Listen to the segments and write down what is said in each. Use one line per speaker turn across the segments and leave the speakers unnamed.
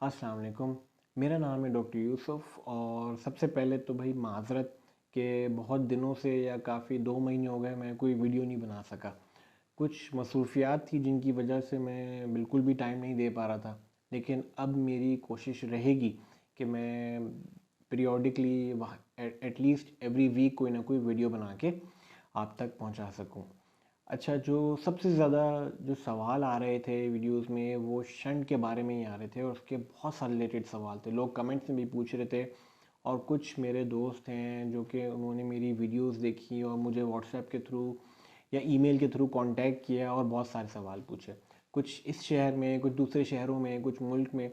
अस्सलाम वालेकुम। मेरा नाम है डॉक्टर यूसुफ़ और सबसे पहले तो भाई माज़रत के बहुत दिनों से या काफ़ी 2 महीने हो गए मैं कोई वीडियो नहीं बना सका। कुछ मसरूफ़ियात थी जिनकी वजह से मैं बिल्कुल भी टाइम नहीं दे पा रहा था। लेकिन अब मेरी कोशिश रहेगी कि मैं पीरियोडिकली वह एटलीस्ट एवरी वीक कोई ना कोई वीडियो बना के आप तक पहुंचा सकूं। अच्छा, जो सबसे ज़्यादा जो सवाल आ रहे थे वीडियोस में वो शंट के बारे में ही आ रहे थे और उसके बहुत सारे रिलेटेड सवाल थे। लोग कमेंट्स में भी पूछ रहे थे और कुछ मेरे दोस्त हैं जो कि उन्होंने मेरी वीडियोस देखी और मुझे व्हाट्सएप के थ्रू या ईमेल के थ्रू कांटेक्ट किया और बहुत सारे सवाल पूछे। कुछ इस शहर में, कुछ दूसरे शहरों में, कुछ मुल्क में।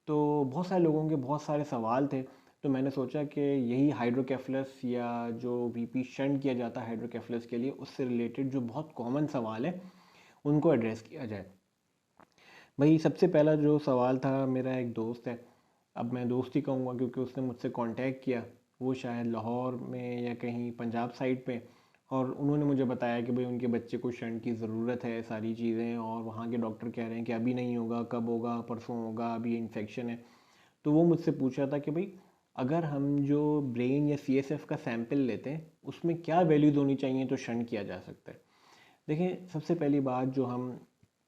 तो बहुत सारे लोगों के बहुत सारे सवाल थे। तो मैंने सोचा कि यही हाइड्रोकेफलस या जो वीपी शंट किया जाता है हाइड्रोकेफलस के लिए उससे रिलेटेड जो बहुत कॉमन सवाल है उनको एड्रेस किया जाए। भाई सबसे पहला जो सवाल था, मेरा एक दोस्त है, अब मैं दोस्त ही कहूँगा क्योंकि उसने मुझसे कांटेक्ट किया। वो शायद लाहौर में या कहीं पंजाब साइड पे, और उन्होंने मुझे बताया कि भाई उनके बच्चे को शंट की ज़रूरत है, सारी चीज़ें, और वहाँ के डॉक्टर कह रहे हैं कि अभी नहीं होगा, कब होगा, परसों होगा, अभी इन्फेक्शन है। तो वो मुझसे पूछ रहा था कि भाई अगर हम जो ब्रेन या सीएसएफ का सैंपल लेते हैं उसमें क्या वैल्यूज़ होनी चाहिए तो शंट किया जा सकता है। देखिए, सबसे पहली बात जो हम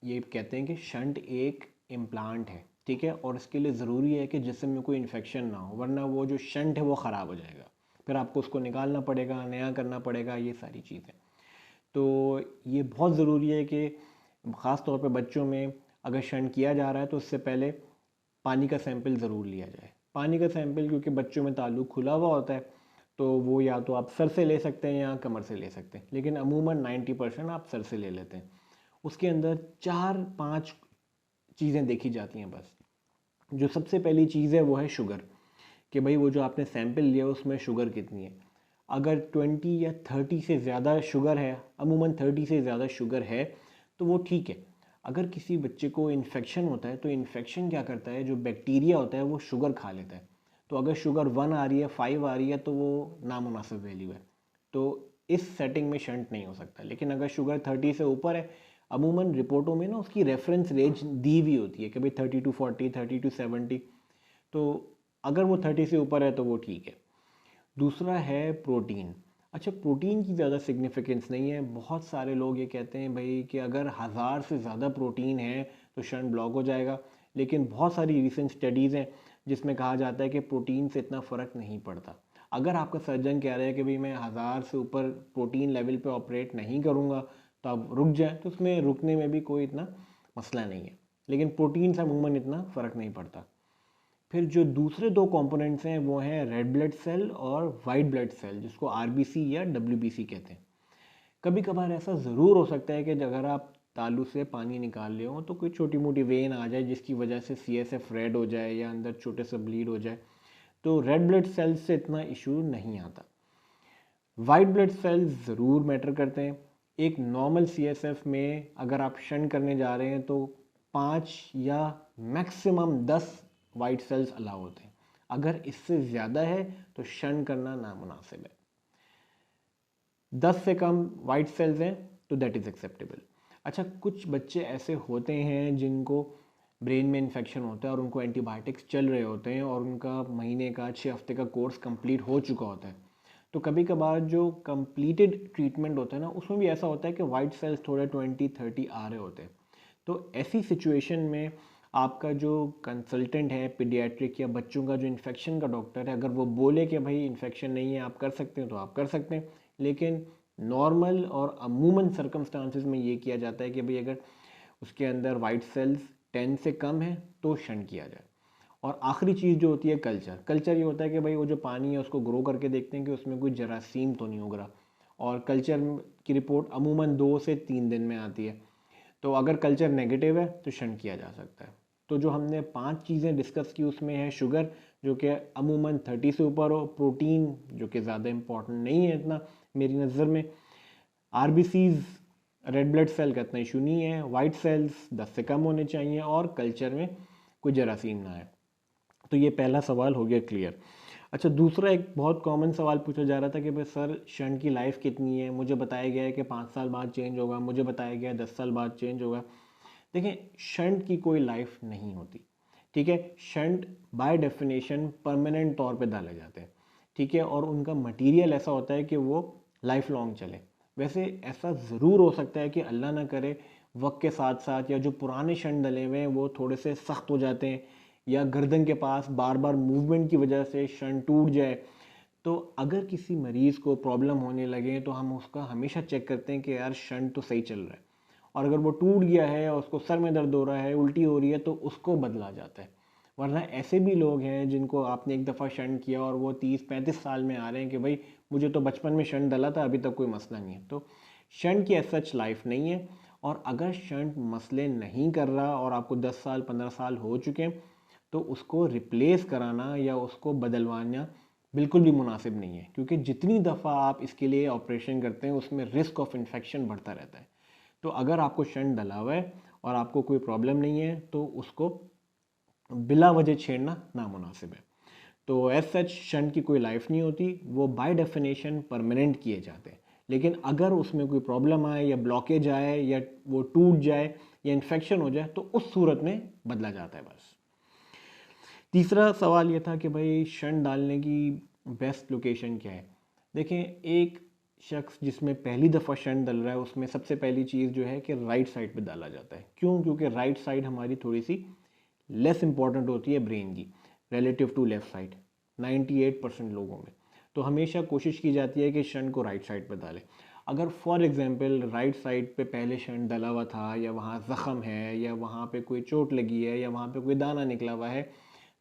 ये कहते हैं कि शंट एक इम्प्लांट है, ठीक है, और इसके लिए ज़रूरी है कि जिस्म में कोई इन्फेक्शन ना हो, वरना वो जो शंट है वो ख़राब हो जाएगा, फिर आपको उसको निकालना पड़ेगा, नया करना पड़ेगा, ये सारी चीज़ें। तो ये बहुत ज़रूरी है कि ख़ास तौर पे बच्चों में अगर शंट किया जा रहा है तो उससे पहले पानी का सैंपल ज़रूर लिया जाए। पानी का सैंपल क्योंकि बच्चों में ताल्लुक खुला हुआ होता है, तो वो या तो आप सर से ले सकते हैं या कमर से ले सकते हैं, लेकिन अमूमन 90% आप सर से ले लेते हैं। उसके अंदर 4-5 चीज़ें देखी जाती हैं बस। जो सबसे पहली चीज़ है वो है शुगर, कि भाई वो जो आपने सैंपल लिया उसमें शुगर कितनी है। अगर 20 या 30 से ज़्यादा शुगर है, अमूमन 30 से ज़्यादा शुगर है, तो वो ठीक है। अगर किसी बच्चे को इन्फेक्शन होता है तो इन्फेक्शन क्या करता है, जो बैक्टीरिया होता है वो शुगर खा लेता है। तो अगर शुगर 1 आ रही है, 5 आ रही है, तो वो नामुनासिब वैल्यू है। तो इस सेटिंग में शंट नहीं हो सकता। लेकिन अगर शुगर 30 से ऊपर है, अमूमन रिपोर्टों में ना उसकी रेफरेंस रेंज दी हुई होती है कि भाई 30 to 40, 30 to 70। तो अगर वो 30 से ऊपर है तो वो ठीक है। दूसरा है प्रोटीन। अच्छा, प्रोटीन की ज़्यादा सिग्निफिकेंस नहीं है। बहुत सारे लोग ये कहते हैं भाई कि अगर 1000 से ज़्यादा प्रोटीन है तो शंट ब्लॉक हो जाएगा, लेकिन बहुत सारी रिसेंट स्टडीज़ हैं जिसमें कहा जाता है कि प्रोटीन से इतना फ़र्क नहीं पड़ता। अगर आपका सर्जन कह रहा है कि भाई मैं 1000 से ऊपर प्रोटीन लेवल पे ऑपरेट नहीं करूँगा तो आप रुक जाए, तो उसमें रुकने में भी कोई इतना मसला नहीं है, लेकिन प्रोटीन से अमूमन इतना फ़र्क नहीं पड़ता। फिर जो दूसरे दो कंपोनेंट्स हैं वो हैं रेड ब्लड सेल और वाइट ब्लड सेल, जिसको आरबीसी या डब्ल्यूबीसी कहते हैं। कभी कभार ऐसा ज़रूर हो सकता है कि अगर आप तालू से पानी निकाल रहे हो तो कोई छोटी मोटी वेन आ जाए जिसकी वजह से सीएसएफ रेड हो जाए या अंदर छोटे से ब्लीड हो जाए। तो रेड ब्लड सेल्स से इतना इशू नहीं आता। वाइट ब्लड सेल्स ज़रूर मैटर करते हैं। एक नॉर्मल सीएसएफ में अगर आप शंट करने जा रहे हैं तो 5 या मैक्सिमम 10 वाइट सेल्स अलाउ होते हैं। अगर इससे ज़्यादा है तो शंट करना नामुनासिब है। 10 से कम वाइट सेल्स हैं तो दैट इज़ एक्सेप्टेबल। अच्छा, कुछ बच्चे ऐसे होते हैं जिनको ब्रेन में इन्फेक्शन होता है और उनको एंटीबायोटिक्स चल रहे होते हैं और उनका महीने का 6 हफ्ते का कोर्स कंप्लीट हो चुका होता है। तो कभी कभार जो कंप्लीटेड ट्रीटमेंट होता है ना, उसमें भी ऐसा होता है कि वाइट सेल्स थोड़े 20-30 आ रहे होते हैं। तो ऐसी सिचुएशन में आपका जो कंसल्टेंट है पीडियाट्रिक या बच्चों का जो इन्फेक्शन का डॉक्टर है, अगर वो बोले कि भाई इन्फेक्शन नहीं है, आप कर सकते हैं, तो आप कर सकते हैं। लेकिन नॉर्मल और अमूमन सर्कमस्टांसिस में ये किया जाता है कि भाई अगर उसके अंदर वाइट सेल्स 10 से कम है तो शंट किया जाए। और आखिरी चीज़ जो होती है कल्चर। कल्चर ये होता है कि भाई वो जो पानी है उसको ग्रो करके देखते हैं कि उसमें कोई जरासीम तो नहीं उग रहा, और कल्चर की रिपोर्ट अमूमन 2 से 3 दिन में आती है। तो अगर कल्चर नेगेटिव है तो शंट किया जा सकता है। तो जो हमने 5 चीज़ें डिस्कस की उसमें है शुगर, जो कि अमूमन 30 से ऊपर हो, प्रोटीन जो कि ज़्यादा इम्पॉर्टेंट नहीं है इतना मेरी नज़र में, आरबीसीज रेड ब्लड सेल का इतना इशू नहीं है, वाइट सेल्स 10 से कम होने चाहिए, और कल्चर में कोई जरासीम ना है। तो ये पहला सवाल हो गया क्लियर। अच्छा, दूसरा एक बहुत कॉमन सवाल पूछा जा रहा था कि भाई सर शंट की लाइफ कितनी है। मुझे बताया गया है कि 5 साल बाद चेंज होगा, मुझे बताया गया है 10 साल बाद चेंज होगा। देखें, शंट की कोई लाइफ नहीं होती। ठीक है। शंट बाय डेफिनेशन परमानेंट तौर पे डाले जाते हैं, ठीक है, और उनका मटेरियल ऐसा होता है कि वो लाइफ लॉन्ग चले। वैसे ऐसा ज़रूर हो सकता है कि अल्लाह ना करे वक्त के साथ साथ या जो पुराने शंट डले हुए हैं वो थोड़े से सख्त हो जाते हैं, या गर्दन के पास बार बार मूवमेंट की वजह से शंट टूट जाए। तो अगर किसी मरीज़ को प्रॉब्लम होने लगे तो हम उसका हमेशा चेक करते हैं कि यार शंट तो सही चल रहा है, और अगर वो टूट गया है और उसको सर में दर्द हो रहा है, उल्टी हो रही है, तो उसको बदला जाता है। वरना ऐसे भी लोग हैं जिनको आपने एक दफ़ा शंट किया और वो 30-35 साल में आ रहे हैं कि भाई मुझे तो बचपन में शंट डला था, अभी तक कोई मसला नहीं है। तो शंट की एज सच लाइफ नहीं है, और अगर शंट मसले नहीं कर रहा और आपको 10 साल 15 साल हो चुके हैं तो उसको रिप्लेस कराना या उसको बदलवाना बिल्कुल भी मुनासिब नहीं है, क्योंकि जितनी दफ़ा आप इसके लिए ऑपरेशन करते हैं उसमें रिस्क ऑफ इन्फेक्शन बढ़ता रहता है। तो अगर आपको शंट डला हुआ है और आपको कोई प्रॉब्लम नहीं है तो उसको बिला वजह छेड़ना नामुनासिब है। तो एज सच शंट की कोई लाइफ नहीं होती, वो बाय डेफिनेशन परमानेंट किए जाते हैं। लेकिन अगर उसमें कोई प्रॉब्लम आए या ब्लॉकेज आए या वो टूट जाए या इन्फेक्शन हो जाए तो उस सूरत में बदला जाता है बस। तीसरा सवाल ये था कि भाई शंट डालने की बेस्ट लोकेशन क्या है। देखें, एक शख्स जिसमें पहली दफ़ा शंट डल रहा है उसमें सबसे पहली चीज़ जो है कि राइट साइड पे डाला जाता है। क्यों? क्योंकि राइट साइड हमारी थोड़ी सी लेस इंपॉर्टेंट होती है ब्रेन की रिलेटिव टू लेफ़्ट साइड 98% लोगों में। तो हमेशा कोशिश की जाती है कि शंट को राइट साइड पे डालें। अगर फॉर एग्जांपल राइट साइड पे पहले शंट डला हुआ था या वहाँ ज़ख़म है या वहाँ पे कोई चोट लगी है या वहाँ पे कोई दाना निकला हुआ है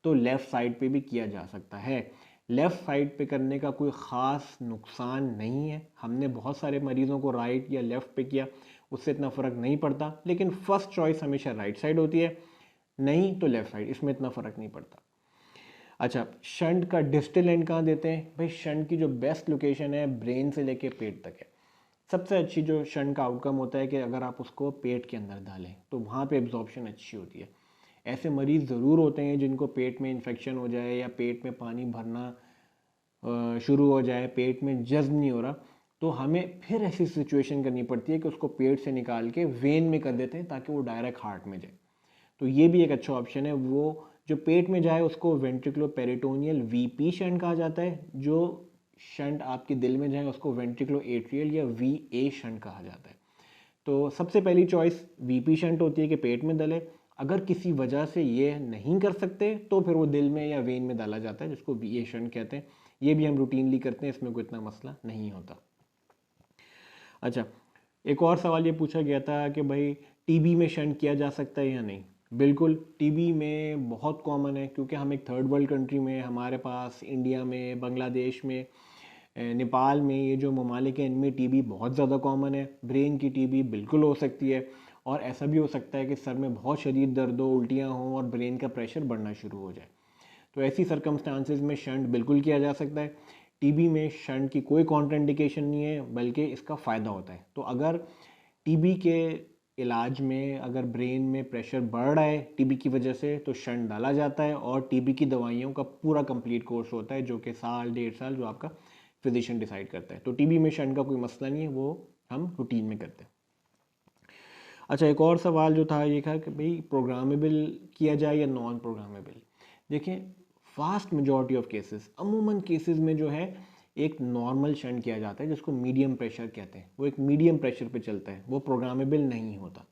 तो लेफ़्ट साइड पे भी किया जा सकता है। लेफ़्ट साइड पे करने का कोई ख़ास नुकसान नहीं है। हमने बहुत सारे मरीज़ों को राइट या लेफ़्ट पे किया, उससे इतना फ़र्क नहीं पड़ता, लेकिन फ़र्स्ट चॉइस हमेशा राइट साइड होती है, नहीं तो लेफ़्ट साइड, इसमें इतना फ़र्क नहीं पड़ता। अच्छा, शंट का डिस्टल एंड कहाँ देते हैं? भाई शंट की जो बेस्ट लोकेशन है ब्रेन से लेके पेट तक है। सबसे अच्छी जो शंट का आउटकम होता है कि अगर आप उसको पेट के अंदर डालें तो वहाँ पे एब्जॉर्प्शन अच्छी होती है। ऐसे मरीज़ ज़रूर होते हैं जिनको पेट में इन्फेक्शन हो जाए या पेट में पानी भरना शुरू हो जाए, पेट में जज़्ब नहीं हो रहा, तो हमें फिर ऐसी सिचुएशन करनी पड़ती है कि उसको पेट से निकाल के वेन में कर देते हैं ताकि वो डायरेक्ट हार्ट में जाए। तो ये भी एक अच्छा ऑप्शन है। वो जो पेट में जाए उसको वेंट्रिकुलो पेरिटोनियल वीपी शंट कहा जाता है। जो शंट आपके दिल में जाए उसको वेंट्रिकुलो एट्रियल या वीए शंट कहा जाता है। तो सबसे पहली चॉइस वीपी शंट होती है कि पेट में डले। अगर किसी वजह से ये नहीं कर सकते तो फिर वो दिल में या वेन में डाला जाता है, जिसको वीए शंट कहते हैं। ये भी हम रूटीनली करते हैं, इसमें कोई इतना मसला नहीं होता। अच्छा, एक और सवाल ये पूछा गया था कि भाई टीबी में शंट किया जा सकता है या नहीं। बिल्कुल, टीबी में बहुत कॉमन है, क्योंकि हम एक थर्ड वर्ल्ड कंट्री में, हमारे पास इंडिया में, बांग्लादेश में, नेपाल में, ये जो ममालिक हैं इनमें टीबी बहुत ज़्यादा कॉमन है। ब्रेन की टीबी बिल्कुल हो सकती है, और ऐसा भी हो सकता है कि सर में बहुत शदीद दर्द हो, उल्टियाँ हों और ब्रेन का प्रेशर बढ़ना शुरू हो जाए। तो ऐसी सर्कमस्टांसिस में शंट बिल्कुल किया जा सकता है। टीबी में शंट की कोई कॉन्ट्राइंडिकेशन नहीं है, बल्कि इसका फ़ायदा होता है। तो अगर टीबी के इलाज में अगर ब्रेन में प्रेशर बढ़ रहा है टीबी की वजह से तो शंट डाला जाता है, और टीबी की दवाइयों का पूरा कंप्लीट कोर्स होता है जो कि साल 1.5 साल जो आपका फिजिशियन डिसाइड करता है। तो टीबी में शंट का कोई मसला नहीं है, वो हम रूटीन में करते हैं। अच्छा, एक और सवाल जो था ये था कि भाई प्रोग्रामेबल किया जाए या नॉन प्रोग्रामेबल। देखें, फास्ट मेजॉरिटी ऑफ केसेस, अमूमन केसेस में जो है एक नॉर्मल शंट किया जाता है जिसको मीडियम प्रेशर कहते हैं। वो एक मीडियम प्रेशर पे चलता है, वो प्रोग्रामेबल नहीं होता।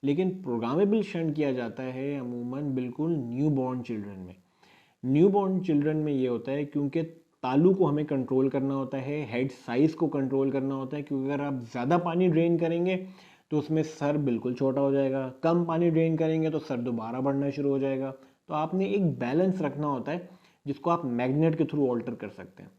लेकिन प्रोग्रामेबल शंट किया जाता है अमूमन बिल्कुल न्यू बॉर्न चिल्ड्रन में। न्यू बॉर्न चिल्ड्रन में ये होता है क्योंकि तालू को हमें कंट्रोल करना होता है, हेड साइज़ को कंट्रोल करना होता है, क्योंकि अगर आप ज़्यादा पानी ड्रेन करेंगे तो उसमें सर बिल्कुल छोटा हो जाएगा, कम पानी ड्रेन करेंगे तो सर दोबारा बढ़ना शुरू हो जाएगा। तो आपने एक बैलेंस रखना होता है जिसको आप मैग्नेट के थ्रू ऑल्टर कर सकते हैं।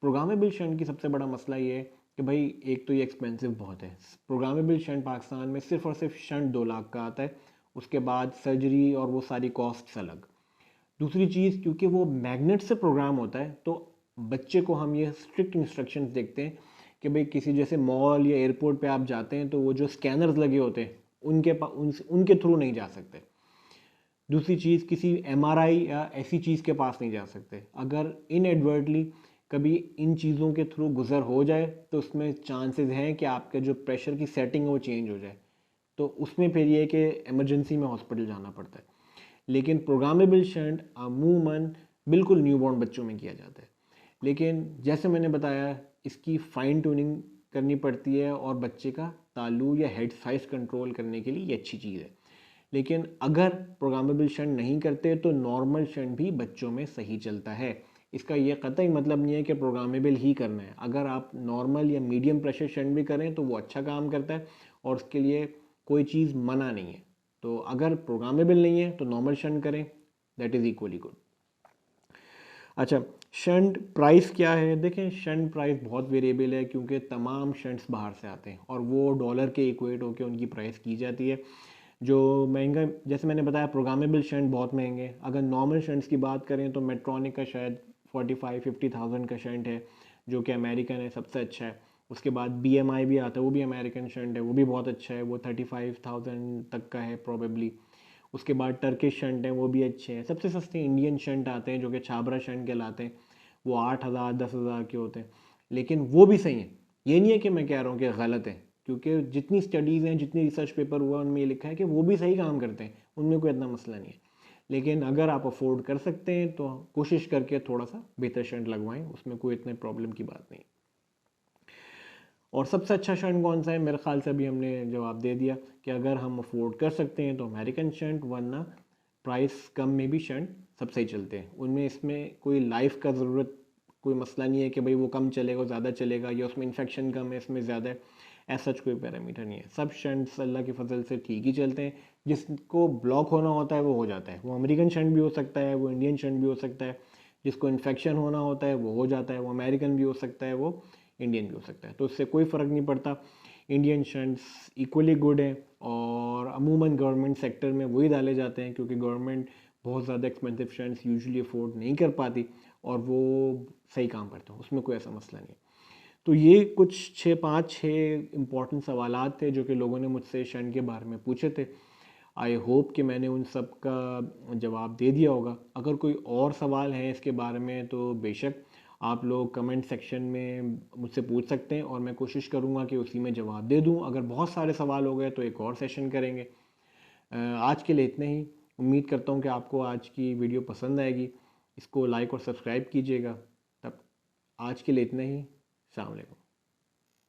प्रोग्रामेबल शंट की सबसे बड़ा मसला ये है कि भाई एक तो ये एक्सपेंसिव बहुत है। प्रोग्रामेबल शंट पाकिस्तान में सिर्फ और सिर्फ शंट 2 लाख का आता है, उसके बाद सर्जरी और वो सारी कॉस्ट्स अलग। दूसरी चीज़, क्योंकि वो मैग्नेट से प्रोग्राम होता है तो बच्चे को हम ये स्ट्रिक्ट इंस्ट्रक्शंस देखते हैं कि भाई किसी जैसे मॉल या एयरपोर्ट पे आप जाते हैं तो वो जो स्कैनर्स लगे होते हैं उनके थ्रू नहीं जा सकते। दूसरी चीज़, किसी एमआरआई या ऐसी चीज़ के पास नहीं जा सकते। अगर इनएडवर्टली कभी इन चीज़ों के थ्रू गुजर हो जाए तो उसमें चांसेस हैं कि आपके जो प्रेशर की सेटिंग है वो चेंज हो जाए, तो उसमें फिर ये कि इमरजेंसी में हॉस्पिटल जाना पड़ता है। लेकिन प्रोग्रामेबल शंट अमूमन बिल्कुल न्यूबॉर्न बच्चों में किया जाता है। लेकिन जैसे मैंने बताया, इसकी फाइन ट्यूनिंग करनी पड़ती है और बच्चे का तालु या हेड साइज कंट्रोल करने के लिए ये अच्छी चीज़ है। लेकिन अगर प्रोग्रामेबल शंट नहीं करते तो नॉर्मल शंट भी बच्चों में सही चलता है। इसका ये कतई मतलब नहीं है कि प्रोग्रामेबल ही करना है। अगर आप नॉर्मल या मीडियम प्रेशर शंट भी करें तो वो अच्छा काम करता है और उसके लिए कोई चीज़ मना नहीं है। तो अगर प्रोग्रामेबल नहीं है तो नॉर्मल शंट करें, दैट इज़ इक्वली गुड। अच्छा, शंट प्राइस क्या है? देखें, शंट प्राइस बहुत वेरिएबल है क्योंकि तमाम शंट्स बाहर से आते हैं और वो डॉलर के इक्वेट होकर उनकी प्राइस की जाती है। जो महंगा, जैसे मैंने बताया, प्रोग्रामेबल शंट बहुत महंगे हैं। अगर नॉर्मल शंट्स की बात करें तो मेट्रॉनिक का शायद 45-50,000 का शंट है, जो कि अमेरिकन है, सबसे अच्छा है। उसके बाद BMI भी आता है, वो भी अमेरिकन शंट है, वो भी बहुत अच्छा है, वो 35,000 तक का है प्रोबेबली। उसके बाद टर्किश शंट हैं, वो भी अच्छे हैं। सबसे सस्ते इंडियन शंट आते हैं जो कि छाबरा शंट कहलाते हैं, वो 8,000 10,000 के होते हैं, लेकिन वो भी सही हैं। ये नहीं है कि मैं कह रहा हूँ कि गलत है, क्योंकि जितनी स्टडीज़ हैं, जितनी रिसर्च पेपर हुआ, उनमें ये लिखा है कि वो भी सही काम करते हैं, उनमें कोई इतना मसला नहीं है। लेकिन अगर आप अफोर्ड कर सकते हैं तो कोशिश करके थोड़ा सा बेहतर शंट लगवाएं, उसमें कोई इतने प्रॉब्लम की बात नहीं। और सबसे अच्छा शंट कौन सा है? मेरे ख्याल से अभी हमने जवाब दे दिया कि अगर हम अफोर्ड कर सकते हैं तो अमेरिकन शंट, वरना प्राइस कम में भी शंट सब सही चलते हैं। उनमें इसमें कोई लाइफ का ज़रूरत, कोई मसला नहीं है कि भाई वो कम चलेगा, ज़्यादा चलेगा, या उसमें इन्फेक्शन कम है, इसमें ज़्यादा है, ऐसा कोई पैरामीटर नहीं है। सब शंट्स अल्लाह के फजल से ठीक ही चलते हैं। जिसको ब्लॉक होना होता है वो हो जाता है, वो अमेरिकन शंट भी हो सकता है, वो इंडियन शंट भी हो सकता है। जिसको इन्फेक्शन होना होता है वो हो जाता है, वो अमेरिकन भी हो सकता है, वो इंडियन भी हो सकता है। तो उससे कोई फ़र्क नहीं पड़ता। इंडियन शंट्स इक्वली गुड हैं और अमूमन गवर्नमेंट सेक्टर में वही डाले जाते हैं, क्योंकि गवर्नमेंट बहुत ज़्यादा एक्सपेंसिव शंट्स यूजुअली अफोर्ड नहीं कर पाती और वो सही काम करते हैं, उसमें कोई ऐसा मसला नहीं है। तो ये कुछ 6 इंपॉर्टेंट सवालात थे जो कि लोगों ने मुझसे शंट के बारे में पूछे थे। आई होप कि मैंने उन सब का जवाब दे दिया होगा। अगर कोई और सवाल है इसके बारे में तो बेशक आप लोग कमेंट सेक्शन में मुझसे पूछ सकते हैं और मैं कोशिश करूँगा कि उसी में जवाब दे दूँ। अगर बहुत सारे सवाल हो गए तो एक और सेशन करेंगे। आज के लिए इतने ही। उम्मीद करता हूँ कि आपको आज की वीडियो पसंद आएगी। इसको लाइक और सब्सक्राइब कीजिएगा। तब आज के लिए इतना ही। अस्सलाम वालेकुम।